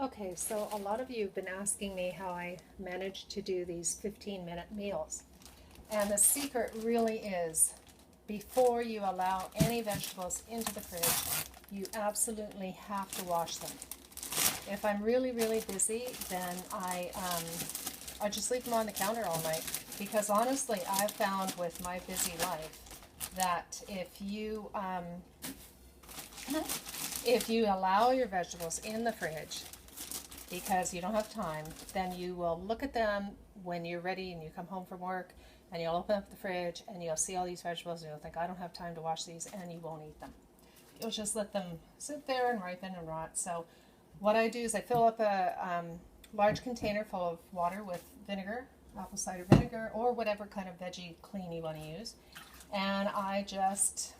Okay, so a lot of you have been asking me how I managed to do these 15-minute meals. And the secret really is, before you allow any vegetables into the fridge, you absolutely have to wash them. If I'm really, really busy, then I just leave them on the counter all night. Because honestly, I've found with my busy life that if you allow your vegetables in the fridge because you don't have time, then you will look at them when you're ready and you come home from work, and you'll open up the fridge and you'll see all these vegetables and you'll think, I don't have time to wash these, and you won't eat them. You'll just let them sit there and ripen and rot. So what I do is I fill up a large container full of water with vinegar, apple cider vinegar, or whatever kind of veggie clean you want to use, and I just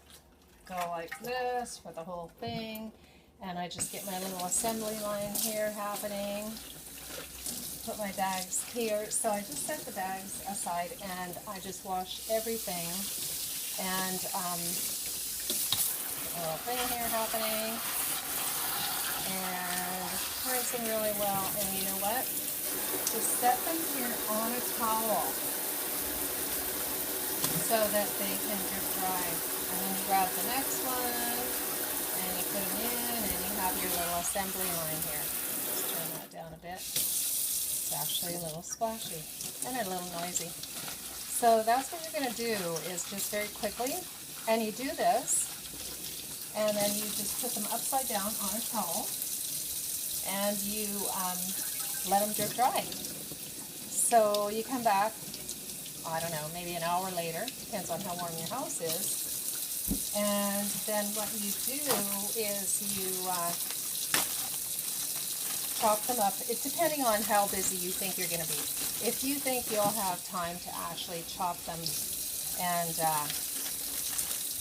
go like this for the whole thing, and I just get my little assembly line here happening, put my bags here. So I just set the bags aside and I just wash everything, and a little thing here happening, and rinse them really well. And you know what? Just set them here on a towel so that they can drip dry. And then you grab the next one and you put them in, and you have your little assembly line here. Just turn that down a bit. It's actually a little splashy and a little noisy. So that's what you're going to do, is just very quickly, and you do this, and then you just put them upside down on a towel, and you let them drip dry. So you come back, I don't know, maybe an hour later, depends on how warm your house is, and then what you do is you chop them up, depending on how busy you think you're going to be. If you think you'll have time to actually chop them and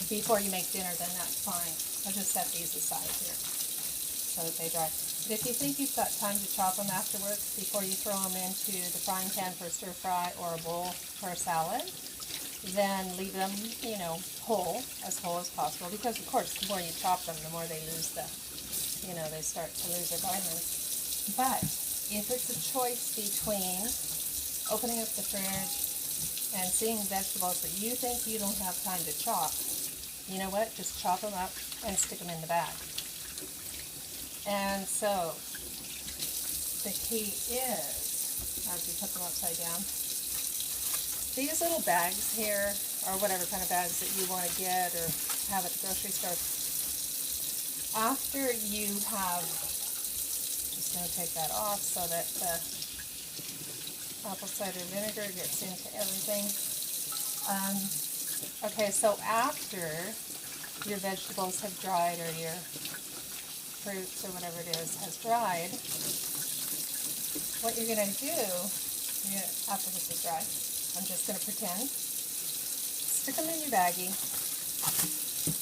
before you make dinner, then that's fine. I'll just set these aside here so that they dry. But if you think you've got time to chop them after work, before you throw them into the frying pan for a stir fry or a bowl for a salad, then leave them, whole as possible. Because of course, the more you chop them, the more they lose they start to lose their vitamins. But if it's a choice between opening up the fridge and seeing vegetables that you think you don't have time to chop, you know what? Just chop them up and stick them in the bag. And so the key is, as you put them upside down, these little bags here, or whatever kind of bags that you want to get or have at the grocery store, after you have, just going to take that off so that the apple cider vinegar gets into everything. Okay, so after your vegetables have dried, or your fruits or whatever it is has dried, what you're going to do after this is dry, I'm just going to pretend, stick them in your baggie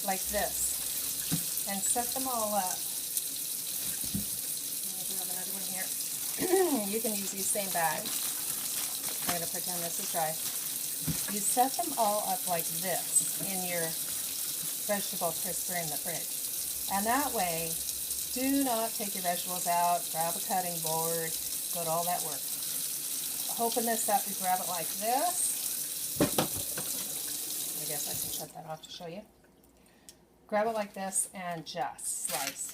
like this and set them all up. I'm going to grab another one here. You can use these same bags. I'm going to pretend this is dry. You set them all up like this in your vegetable crisper in the fridge. And that way, do not take your vegetables out, grab a cutting board, go to all that work. Open this up, you grab it like this. I guess I can shut that off to show you. Grab it like this and just slice.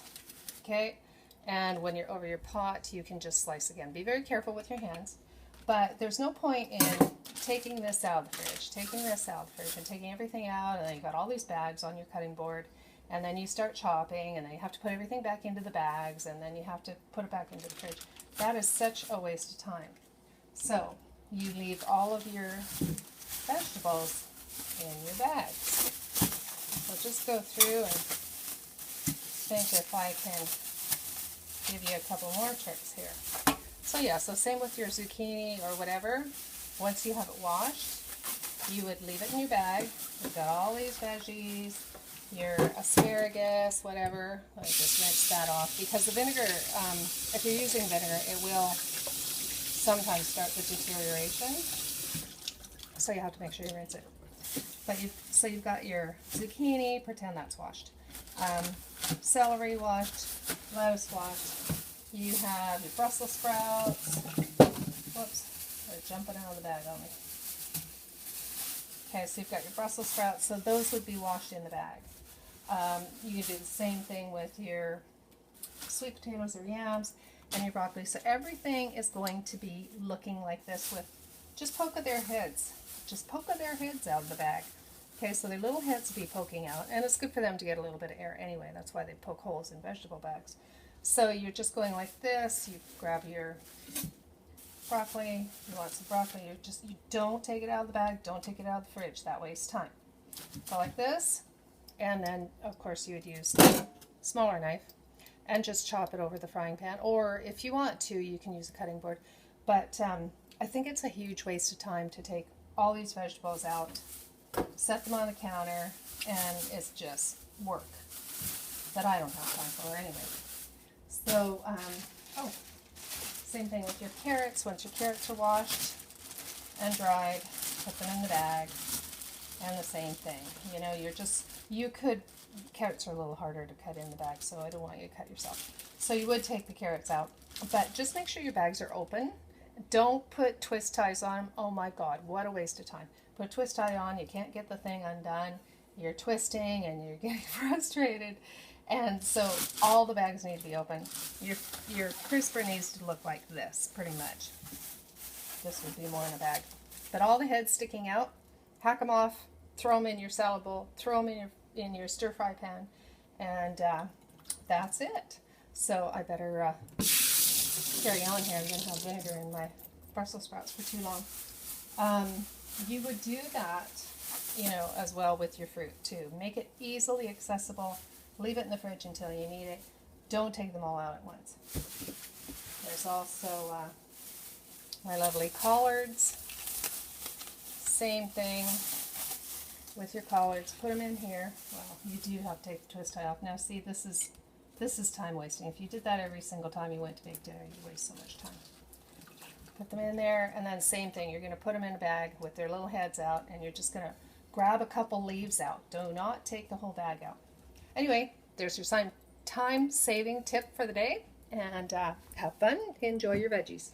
Okay? And when you're over your pot, you can just slice again. Be very careful with your hands. But there's no point in taking this out of the fridge, and taking everything out, and then you've got all these bags on your cutting board, and then you start chopping, and then you have to put everything back into the bags, and then you have to put it back into the fridge. That is such a waste of time. So you leave all of your vegetables in your bags. So just go through and think if I can give you a couple more tricks here. So yeah, so same with your zucchini or whatever. Once you have it washed, you would leave it in your bag. You've got all these veggies, your asparagus, whatever. Let me just rinse that off, because the vinegar, if you're using vinegar, it will sometimes start the deterioration. So you have to make sure you rinse it. But you've got your zucchini, pretend that's washed. Celery washed, lettuce washed. You have your Brussels sprouts. Whoops, they're jumping out of the bag on me. Okay, so you've got your Brussels sprouts, so those would be washed in the bag. You can do the same thing with your sweet potatoes or yams and your broccoli. So everything is going to be looking like this with just poke of their heads. Just poke of their heads out of the bag. Okay, so their little heads will be poking out, and it's good for them to get a little bit of air anyway. That's why they poke holes in vegetable bags. So you're just going like this. You grab your broccoli. You want some broccoli. You don't take it out of the bag. Don't take it out of the fridge. That wastes time. Go like this, and then of course you would use a smaller knife and just chop it over the frying pan. Or if you want to, you can use a cutting board. But I think it's a huge waste of time to take all these vegetables out, set them on the counter, and it's just work that I don't have time for anyway. So, same thing with your carrots. Once your carrots are washed and dried, put them in the bag, and the same thing. You know, carrots are a little harder to cut in the bag, so I don't want you to cut yourself. So you would take the carrots out, but just make sure your bags are open. Don't put twist ties on them. Oh my God, what a waste of time. Put a twist tie on, you can't get the thing undone. You're twisting and you're getting frustrated. And so all the bags need to be open. Your crisper needs to look like this, pretty much. This would be more in a bag. But all the heads sticking out, hack them off, throw them in your salad bowl, throw them in your stir fry pan, and that's it. So I better carry on here. I'm going to have vinegar in my Brussels sprouts for too long. You would do that, you know, as well with your fruit too. Make it easily accessible. Leave it in the fridge until you need it. Don't take them all out at once. There's also my lovely collards. Same thing with your collards. Put them in here. Well, you do have to take the twist tie off. Now see, this is time wasting. If you did that every single time you went to make dinner, you waste so much time. Put them in there, and then same thing. You're going to put them in a bag with their little heads out, and you're just going to grab a couple leaves out. Do not take the whole bag out. Anyway, there's your time-saving tip for the day, and have fun. Enjoy your veggies.